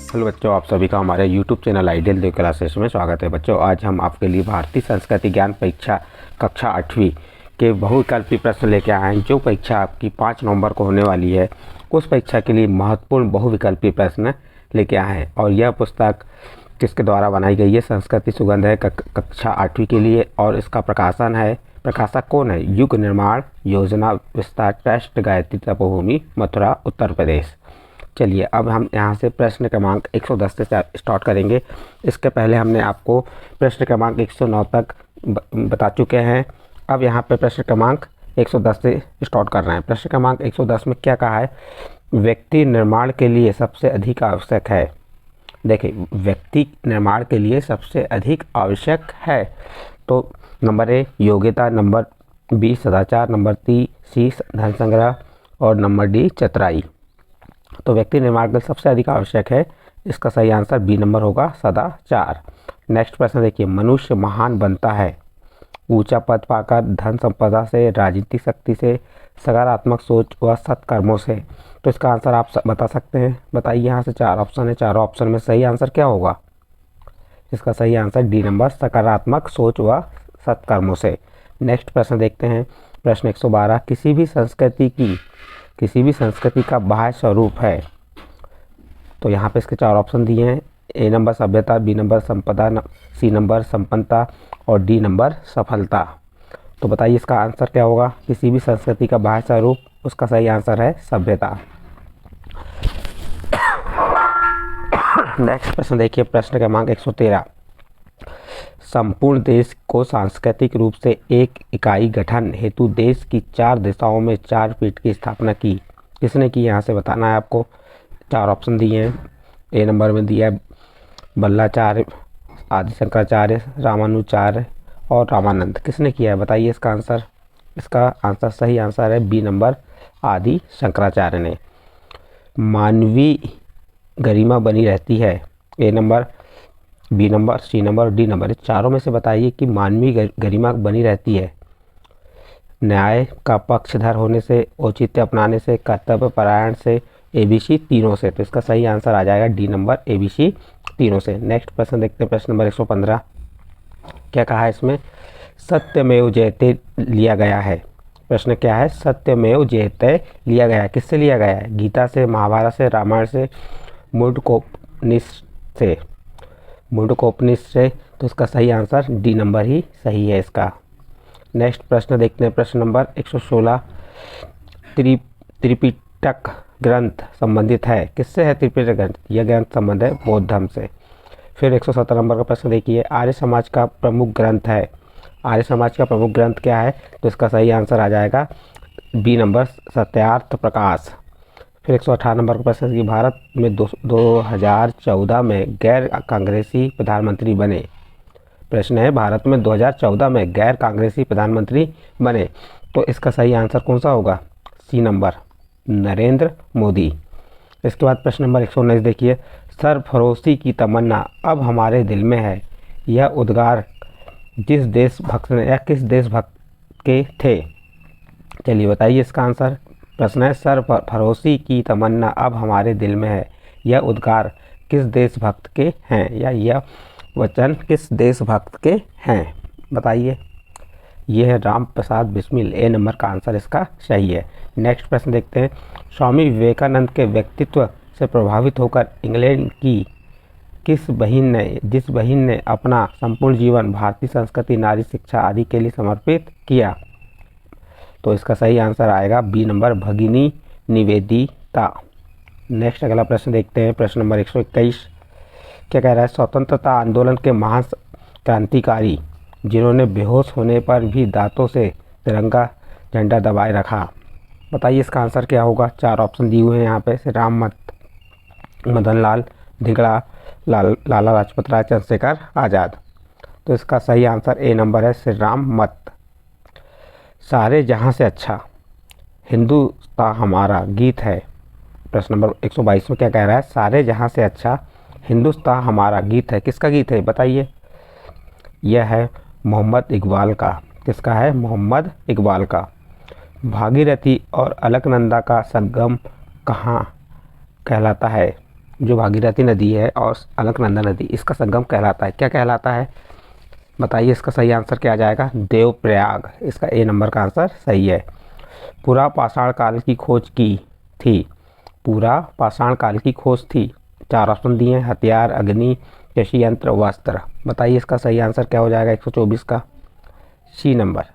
Hello बच्चों, आप सभी का हमारे YouTube चैनल आइडियल देव क्लासेस में स्वागत है। बच्चों, आज हम आपके लिए भारतीय संस्कृति ज्ञान परीक्षा कक्षा 8वीं के बहुविकल्पी प्रश्न लेके आए हैं। जो परीक्षा आपकी 5 नवंबर को होने वाली है, उस परीक्षा के लिए महत्वपूर्ण बहुविकल्पी प्रश्न लेके आए हैं। और यह पुस्तक किसके द्वारा बनाई गई है? संस्कृति सुगंध है कक्षा 8वीं के लिए। और इसका प्रकाशक कौन है? युग निर्माण योजना विस्तार ट्रस्ट, गायत्री तपोभूमि, मथुरा, उत्तर प्रदेश। चलिए, अब हम यहाँ से प्रश्न क्रमांक 110 से स्टार्ट करेंगे। इसके पहले हमने आपको प्रश्न क्रमांक 109 तक बता चुके हैं। अब यहाँ पे प्रश्न क्रमांक 110 से स्टार्ट कर रहे हैं। प्रश्न क्रमांक 110 में क्या कहा है? व्यक्ति निर्माण के लिए सबसे अधिक आवश्यक है। देखिए, व्यक्ति निर्माण के लिए सबसे अधिक आवश्यक है तो नंबर ए योग्यता, नंबर बी सदाचार, नंबर सी धन संग्रह और नंबर डी चतुराई। तो व्यक्ति निर्माण के लिए सबसे अधिक आवश्यक है, इसका सही आंसर बी नंबर होगा, सदाचार। नेक्स्ट प्रश्न देखिए, मनुष्य महान बनता है ऊंचा पद पाकर, धन संपदा से, राजनीतिक शक्ति से, सकारात्मक सोच व सत्कर्मों से। तो इसका आंसर आप बता सकते हैं। बताइए, यहाँ से 4 ऑप्शन है, चारों ऑप्शन में सही आंसर क्या होगा? इसका सही आंसर डी नंबर, सकारात्मक सोच व सत्कर्मों से। नेक्स्ट प्रश्न देखते हैं, प्रश्न 112, किसी भी संस्कृति का बाह्य स्वरूप है। तो यहाँ पे इसके 4 ऑप्शन दिए हैं। ए नंबर सभ्यता, बी नंबर संपदा, सी नंबर संपन्नता और डी नंबर सफलता। तो बताइए इसका आंसर क्या होगा? किसी भी संस्कृति का बाह्य स्वरूप, उसका सही आंसर है सभ्यता। नेक्स्ट प्रश्न देखिए, प्रश्न क्रमांक 113, संपूर्ण देश को सांस्कृतिक रूप से एक इकाई गठन हेतु देश की 4 दिशाओं में 4 पीठ की स्थापना की। किसने की? यहाँ से बताना है आपको। 4 ऑप्शन दिए हैं। ए नंबर में दिया है बल्लाचार्य, आदि शंकराचार्य, रामानुजाचार्य और रामानंद। किसने किया है? बताइए इसका आंसर। इसका आंसर सही आंसर है बी नंबर, आदि शंकराचार्य ने। मानवीय गरिमा बनी रहती है। A number, B number, C number और डी नंबर। चारों में से बताइए कि मानवीय गरिमा बनी रहती है। न्याय का पक्षधर होने से, औचित्य अपनाने से, कर्तव्य परायण से, एबीसी तीनों से। तो इसका सही आंसर आ जाएगा डी नंबर, एबीसी तीनों से। नेक्स्ट प्रश्न देखते हैं, प्रश्न नंबर 115, क्या कहा है इसमें? सत्यमेव जयते लिया गया है। प्रश्न क्या है? सत्यमेव जयते लिया गया है। किससे लिया गया है? गीता से, महाभारत से, रामायण से, मुंडकोपनिषद से। तो इसका सही आंसर डी नंबर ही सही है इसका। नेक्स्ट प्रश्न देखते हैं, प्रश्न नंबर 116, त्रिपिटक ग्रंथ संबंधित है। किससे है त्रिपिटक ग्रंथ? यह ग्रंथ संबंध है बौद्ध धर्म से। फिर 117 नंबर का प्रश्न देखिए, आर्य समाज का प्रमुख ग्रंथ है। आर्य समाज का प्रमुख ग्रंथ क्या है? तो इसका सही आंसर आ जाएगा बी नंबर, सत्यार्थ प्रकाश। फिर 118 नंबर का प्रश्न कि भारत में 2014 में गैर कांग्रेसी प्रधानमंत्री बने। प्रश्न है, भारत में 2014 में गैर कांग्रेसी प्रधानमंत्री बने। तो इसका सही आंसर कौन सा होगा? C number, Narendra Modi. इसके बाद प्रश्न नंबर 119 देखिए, सरफरोशी की तमन्ना अब हमारे दिल में है। यह उद्गार जिस देशभक्त ने या किस देशभक्त के थे? चलिए बताइए इसका आंसर। प्रश्न है, सरफरोशी की तमन्ना अब हमारे दिल में है, यह उद्गार किस देशभक्त के हैं, या यह वचन किस देशभक्त के हैं? बताइए। यह है राम प्रसाद बिस्मिल। ए नंबर का आंसर इसका सही है। नेक्स्ट प्रश्न देखते हैं, स्वामी विवेकानंद के व्यक्तित्व से प्रभावित होकर इंग्लैंड की जिस बहन ने अपना संपूर्ण जीवन भारतीय संस्कृति, नारी शिक्षा आदि के लिए समर्पित किया? तो इसका सही आंसर आएगा बी नंबर, भगिनी निवेदिता। नेक्स्ट अगला प्रश्न देखते हैं, प्रश्न नंबर 121, क्या कह रहा है? स्वतंत्रता आंदोलन के महान क्रांतिकारी जिन्होंने बेहोश होने पर भी दांतों से तिरंगा झंडा दबाए रखा। बताइए इसका आंसर क्या होगा? 4 ऑप्शन दिए हुए हैं यहाँ पे, श्री राम मदन लाल धिंगड़ा, लाला लाजपत राय, चंद्रशेखर आज़ाद। तो इसका सही आंसर ए नंबर है, श्री राम मत। सारे जहां से अच्छा हिंदुस्तान हमारा गीत है। प्रश्न नंबर 122 में क्या कह रहा है? सारे जहां से अच्छा हिंदुस्तान हमारा गीत है। किसका गीत है? बताइए। यह है मोहम्मद इकबाल का। किसका है? मोहम्मद इकबाल का। भागीरथी और अलकनंदा का संगम कहाँ कहलाता है? जो भागीरथी नदी है और अलकनंदा नदी, इसका संगम कहलाता है, क्या कहलाता है? बताइए इसका सही आंसर क्या आ जाएगा? देवप्रयाग। इसका ए नंबर का आंसर सही है। पूरा पाषाण काल की खोज की थी। पूरा पाषाण काल की खोज थी। 4 ऑप्शन दिए हैं, हथियार, अग्नि, कृषि यंत्र, वस्त्र। बताइए इसका सही आंसर क्या हो जाएगा 124 का? सी नंबर,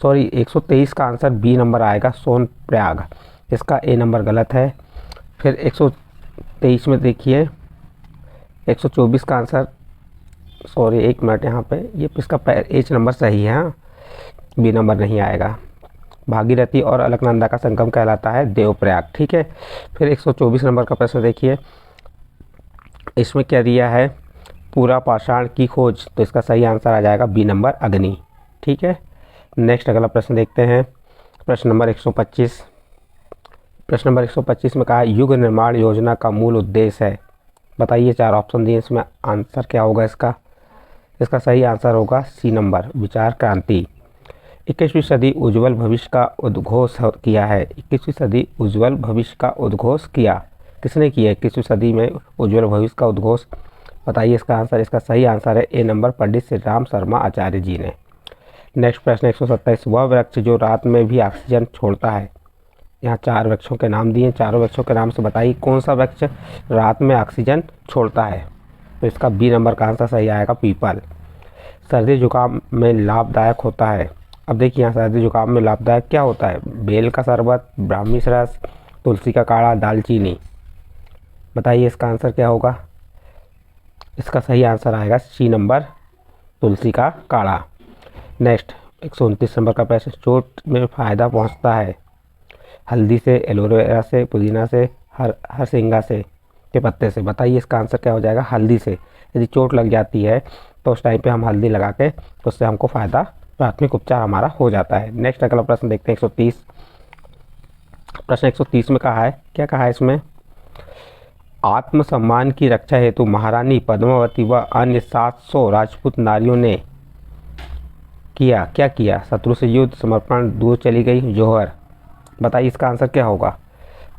सॉरी 123 का आंसर बी नंबर आएगा, सोनप्रयाग। इसका ए नंबर गलत है। फिर 123 में देखिए 124 का आंसर, सॉरी 1 मिनट, यहाँ पे ये इसका एच नंबर सही है, हाँ, बी नंबर नहीं आएगा। भागीरथी और अलकनंदा का संगम कहलाता है देवप्रयाग, ठीक है। फिर 124 नंबर का प्रश्न देखिए, इसमें क्या दिया है? पूरा पाषाण की खोज, तो इसका सही आंसर आ जाएगा बी नंबर, अग्नि, ठीक है। नेक्स्ट अगला प्रश्न देखते हैं, प्रश्न नंबर 125। प्रश्न नंबर 125 में कहा है युग निर्माण योजना का मूल उद्देश्य है। बताइए 4 ऑप्शन दिए, इसमें आंसर क्या होगा इसका? इसका सही आंसर होगा सी नंबर, विचार क्रांति। 21वीं सदी उज्ज्वल भविष्य का उद्घोष किया है। 21वीं सदी उज्ज्वल भविष्य का उद्घोष किया, किसने किया 21वीं सदी में उज्ज्वल भविष्य का उद्घोष? बताइए इसका आंसर। इसका सही आंसर है ए नंबर, पंडित श्री राम शर्मा आचार्य जी ने। नेक्स्ट प्रश्न 127, वह वृक्ष जो रात में भी ऑक्सीजन छोड़ता है। यहाँ 4 वृक्षों के नाम दिए, चारों वृक्षों के नाम से बताइए कौन सा वृक्ष रात में ऑक्सीजन छोड़ता है। तो इसका बी नंबर का आंसर सही आएगा, पीपल। सर्दी जुकाम में लाभदायक होता है। अब देखिए यहाँ सर्दी जुकाम में लाभदायक क्या होता है? बेल का शरबत, ब्राह्मी रस, तुलसी का काढ़ा, दालचीनी। बताइए इसका आंसर क्या होगा? इसका सही आंसर आएगा सी नंबर, तुलसी का काढ़ा। नेक्स्ट 129 नंबर का प्रश्न, चोट में फ़ायदा पहुंचता है। हल्दी से, एलोवेरा से, पुदीना से, हरसिंगा से, के पत्ते से। बताइए इसका आंसर क्या हो जाएगा? हल्दी से। यदि चोट लग जाती है तो उस टाइम पे हम हल्दी लगा के तो उससे हमको फ़ायदा, प्राथमिक उपचार हमारा हो जाता है। नेक्स्ट अगला प्रश्न देखते हैं 130। प्रश्न 130 में कहा है, क्या कहा है इसमें? आत्मसम्मान की रक्षा हेतु महारानी पद्मावती व अन्य 700 राजपूत नारियों ने क्या किया? शत्रु से युद्ध, समर्पण, दूर चली गई, जौहर। बताइए इसका आंसर क्या होगा?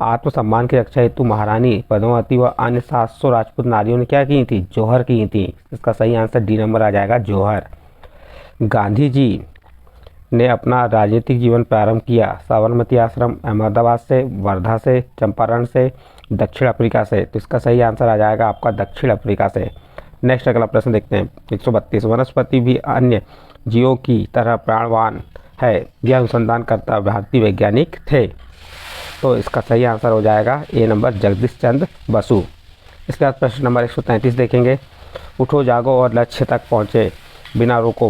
आत्मसम्मान की रक्षा हेतु महारानी पद्मावती व अन्य 700 राजपूत नारियों ने क्या की थी? जौहर की थी। इसका सही आंसर डी नंबर आ जाएगा, जौहर। गांधी जी ने अपना राजनीतिक जीवन प्रारंभ किया साबरमती आश्रम, अहमदाबाद से, वर्धा से, चंपारण से, दक्षिण अफ्रीका से। तो इसका सही आंसर आ जाएगा आपका दक्षिण अफ्रीका से। नेक्स्ट अगला प्रश्न देखते हैं 132, वनस्पति भी अन्य जीवों की तरह प्राणवान है, यह अनुसंधानकर्ता भारतीय वैज्ञानिक थे। तो इसका सही आंसर हो जाएगा ए नंबर, जगदीश चंद्र बसु। इसके बाद प्रश्न नंबर 133 देखेंगे, उठो जागो और लक्ष्य तक पहुँचे, बिना रुको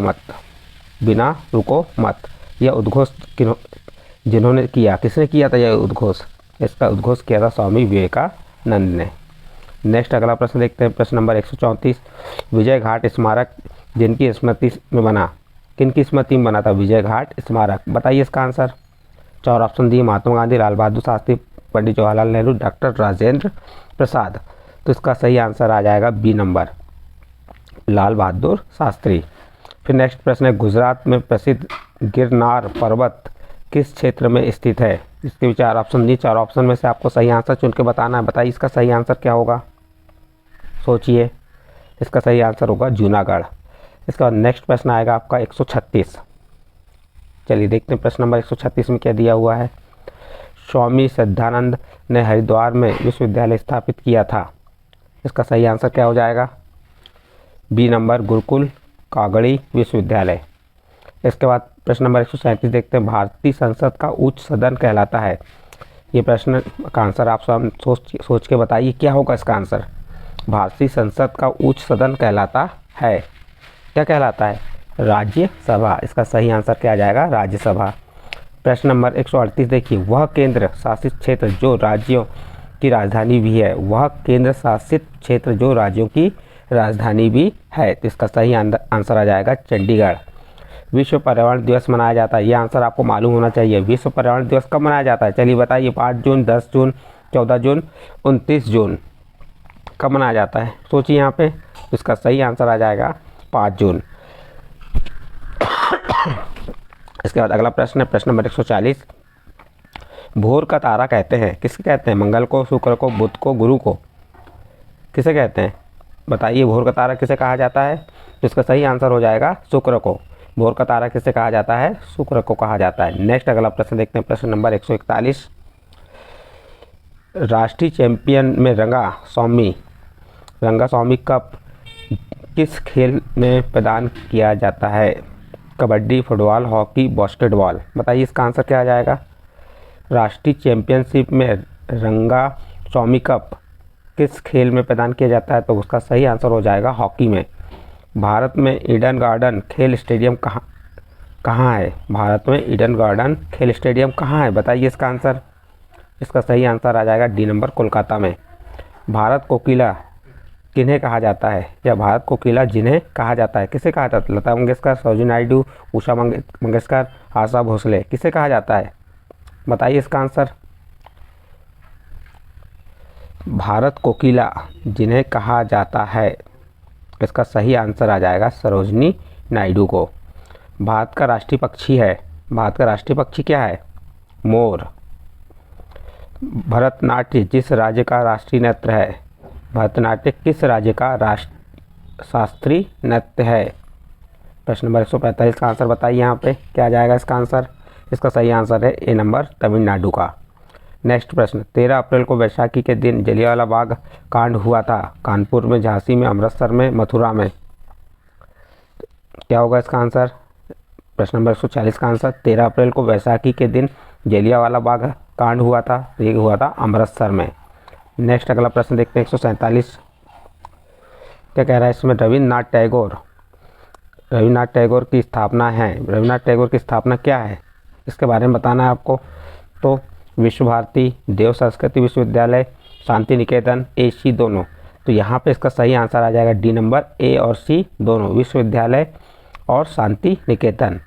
मत। यह उद्घोष जिन्होंने किया, किसने किया था यह उद्घोष? इसका उद्घोष किया था स्वामी विवेकानंद ने। नेक्स्ट अगला प्रश्न देखते हैं, प्रश्न नंबर 134, विजय घाट स्मारक जिनकी स्मृति में बना, किनकी स्मृति में बना था विजय घाट स्मारक? बताइए इसका आंसर। 4 ऑप्शन दिए, महात्मा गांधी, लाल बहादुर शास्त्री, पंडित जवाहरलाल नेहरू, डॉक्टर राजेंद्र प्रसाद। तो इसका सही आंसर आ जाएगा बी नंबर, लाल बहादुर शास्त्री। फिर नेक्स्ट प्रश्न है, गुजरात में प्रसिद्ध गिरनार पर्वत किस क्षेत्र में स्थित है? इसके भी 4 ऑप्शन दिए, 4 ऑप्शन में से आपको सही आंसर चुन के बताना है। बताइए इसका सही आंसर क्या होगा? सोचिए, इसका सही आंसर होगा जूनागढ़। इसका बाद नेक्स्ट प्रश्न आएगा आपका 136। चलिए देखते हैं प्रश्न नंबर 136 में क्या दिया हुआ है। स्वामी सिद्धानंद ने हरिद्वार में विश्वविद्यालय स्थापित किया था। इसका सही आंसर क्या हो जाएगा? बी नंबर, गुरुकुल कागड़ी विश्वविद्यालय। इसके बाद प्रश्न नंबर 137 देखते हैं, भारतीय संसद का उच्च सदन कहलाता है। ये प्रश्न का आंसर आप स्वयं सोच के बताइए क्या होगा इसका आंसर। भारतीय संसद का उच्च सदन कहलाता है, क्या कहलाता है? राज्यसभा। इसका सही आंसर क्या आ जाएगा? राज्यसभा। प्रश्न नंबर 138 देखिए, वह केंद्र शासित क्षेत्र जो राज्यों की राजधानी भी है, वह केंद्र शासित क्षेत्र जो राज्यों की राजधानी भी है। तो इसका सही आंसर आ जाएगा चंडीगढ़। विश्व पर्यावरण दिवस मनाया जाता है, यह आंसर आपको मालूम होना चाहिए। विश्व पर्यावरण दिवस कब मनाया जाता है? चलिए बताइए, 5 जून, 10 जून, 14 जून, 29 जून, कब मनाया जाता है? सोचिए यहाँ पे। तो इसका सही आंसर आ जाएगा 5 जून। इसके बाद अगला प्रश्न है प्रश्न नंबर 140, भोर का तारा कहते हैं, किसके कहते हैं? मंगल को, शुक्र को, बुध को, गुरु को? किसे कहते हैं? बताइए, भोर का तारा किसे कहा जाता है? तो इसका सही आंसर हो जाएगा शुक्र को। भोर का तारा किसे कहा जाता है? शुक्र को कहा जाता है। नेक्स्ट अगला प्रश्न देखते हैं, प्रश्न नंबर 141। राष्ट्रीय चैंपियन में रंगास्वामी कप किस खेल में प्रदान किया जाता है? Kabaddi, football, hockey, basketball. बताइए इसका आंसर क्या आ जाएगा? राष्ट्रीय चैंपियनशिप में रंगास्वामी कप किस खेल में प्रदान किया जाता है? तो उसका सही आंसर हो जाएगा हॉकी में। भारत में ईडन गार्डन खेल स्टेडियम कहाँ है? भारत में ईडन गार्डन खेल स्टेडियम कहाँ है? बताइए इसका आंसर। इसका सही आंसर आ जाएगा डी नंबर, कोलकाता में। भारत कोकिला किन्हें कहा जाता है? या भारत कोकिला जिन्हें कहा जाता है, किसे कहा जाता है? लता मंगेशकर, सरोजिनी नायडू, उषा मंगेशकर, आशा भोसले, किसे कहा जाता है? बताइए इसका आंसर। भारत कोकिला जिन्हें कहा जाता है, इसका सही आंसर आ जाएगा सरोजिनी नायडू को। भारत का राष्ट्रीय पक्षी है, भारत का राष्ट्रीय पक्षी क्या है? मोर। भरतनाट्यम जिस राज्य का राष्ट्रीय नृत्य है? भरतनाट्यम किस राज्य का शास्त्रीय नृत्य है? प्रश्न नंबर 145 का आंसर बताइए। यहाँ पे क्या आ जाएगा इसका आंसर? इसका सही आंसर है ए नंबर, तमिलनाडु का। नेक्स्ट प्रश्न, 13 अप्रैल को वैशाखी के दिन जलियांवाला बाग कांड हुआ था। कानपुर में, झांसी में, अमृतसर में, मथुरा में। क्या होगा इसका आंसर? प्रश्न नंबर 140 का आंसर, 13 अप्रैल को वैशाखी के दिन जलियांवाला बाग कांड हुआ था। ये हुआ था अमृतसर में। नेक्स्ट अगला प्रश्न देखते हैं, 147। क्या कह रहा है इसमें? रविन्द्रनाथ टैगोर की स्थापना है। रविन्द्रनाथ टैगोर की स्थापना क्या है, इसके बारे में बताना है आपको। तो विश्व भारती, देव संस्कृति विश्वविद्यालय, शांति निकेतन, ए सी दोनों। तो यहाँ पे इसका सही आंसर आ जाएगा डी नंबर, ए और सी दोनों, विश्वविद्यालय और शांति निकेतन।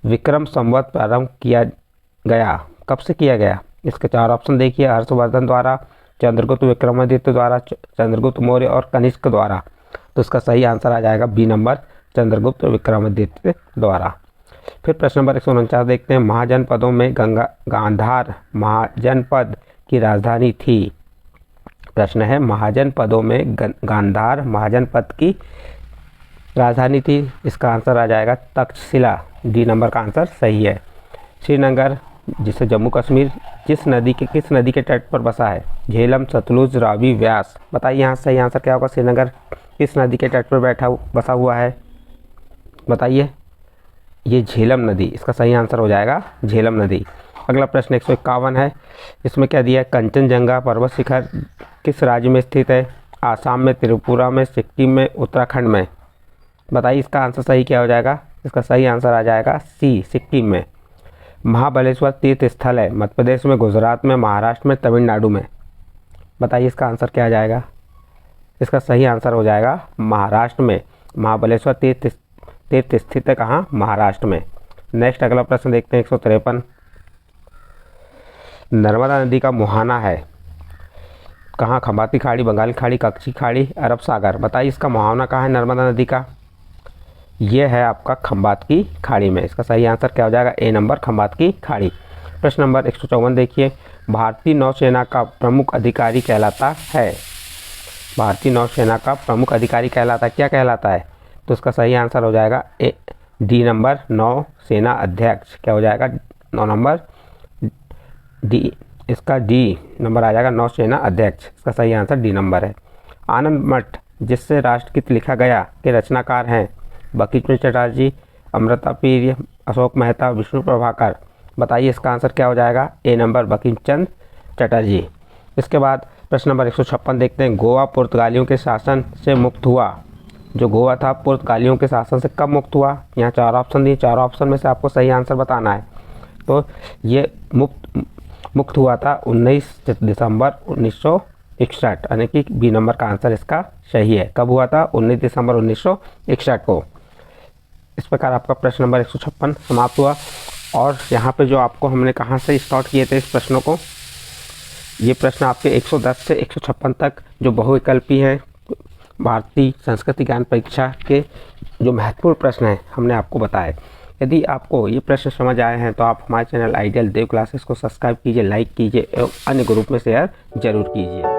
विक्रम संवत प्रारंभ किया गया, कब से किया गया? इसके 4 ऑप्शन देखिए। हर्षवर्धन द्वारा, चंद्रगुप्त विक्रमादित्य द्वारा, चंद्रगुप्त मौर्य और कनिष्क द्वारा। तो इसका सही आंसर आ जाएगा बी नंबर, चंद्रगुप्त विक्रमादित्य द्वारा। फिर प्रश्न नंबर 149 देखते हैं। महाजनपदों में गांधार महाजनपद की राजधानी थी। प्रश्न है, महाजनपदों में गांधार महाजनपद की राजधानी थी। इसका आंसर आ जाएगा तक्षशिला। डी नंबर का आंसर सही है। श्रीनगर, जिसे जम्मू कश्मीर, किस नदी के तट पर बसा है? झेलम, सतलुज, रावी, व्यास। बताइए यहाँ सही आंसर क्या होगा? श्रीनगर किस नदी के तट पर बसा हुआ है? बताइए। ये झेलम नदी, इसका सही आंसर हो जाएगा झेलम नदी। अगला प्रश्न 151 है। इसमें क्या दिया है? कंचनजंगा पर्वत शिखर किस राज्य में स्थित है? आसाम में, त्रिपुरा में, सिक्किम में, उत्तराखंड में। बताइए इसका आंसर सही क्या हो जाएगा? इसका सही आंसर आ जाएगा सी, सिक्किम में। महाबलेश्वर तीर्थ स्थल है मध्य प्रदेश में, गुजरात में, महाराष्ट्र में, तमिलनाडु में। बताइए इसका आंसर क्या आ जाएगा? इसका सही आंसर हो जाएगा महाराष्ट्र में। महाबलेश्वर तीर्थ स्थित है कहाँ? महाराष्ट्र में। नेक्स्ट अगला प्रश्न देखते हैं, 153। नर्मदा नदी का मुहाना है कहाँ? खंबाती खाड़ी, बंगाल खाड़ी, कच्ची खाड़ी, अरब सागर। बताइए इसका मुहाना कहाँ है नर्मदा नदी का? ये है आपका खंबात की खाड़ी में। इसका सही आंसर क्या हो जाएगा? ए नंबर, खंबात की खाड़ी। प्रश्न नंबर 154 देखिए। भारतीय नौसेना का प्रमुख अधिकारी कहलाता है। भारतीय नौसेना का प्रमुख अधिकारी कहलाता है, क्या कहलाता है? तो इसका सही आंसर हो जाएगा ए, डी नंबर, नौसेना अध्यक्ष। क्या हो जाएगा? 9 नंबर डी, इसका डी नंबर आ जाएगा, नौसेना अध्यक्ष। इसका सही आंसर डी नंबर है। आनंद मठ जिससे राष्ट्रगीत लिखा गया के रचनाकार हैं? बंकिम चंद्र चटर्जी, अमृता प्रिय, अशोक मेहता, विष्णु प्रभाकर। बताइए इसका आंसर क्या हो जाएगा? ए नंबर, बंकिम चंद्र चटर्जी। इसके बाद प्रश्न नंबर 156 देखते हैं। गोवा पुर्तगालियों के शासन से मुक्त हुआ। जो गोवा था पुर्तगालियों के शासन से कब मुक्त हुआ? यहाँ 4 ऑप्शन दिए, 4 ऑप्शन में से आपको सही आंसर बताना है। तो ये मुक्त हुआ था 19 दिसंबर 1961, यानी कि बी नंबर का आंसर इसका सही है। कब हुआ था? 19 दिसंबर 1961 को। इस प्रकार आपका प्रश्न नंबर 156 समाप्त हुआ। और यहाँ पे जो आपको हमने कहाँ से स्टार्ट किए थे इस प्रश्नों को, ये प्रश्न आपके 110 से 156 तक जो बहुविकल्पी हैं, भारतीय संस्कृति ज्ञान परीक्षा के जो महत्वपूर्ण प्रश्न हैं, हमने आपको बताए। यदि आपको ये प्रश्न समझ आए हैं तो आप हमारे चैनल आइडियल देव क्लासेस को सब्सक्राइब कीजिए, लाइक कीजिए एवं अन्य ग्रुप में शेयर जरूर कीजिए।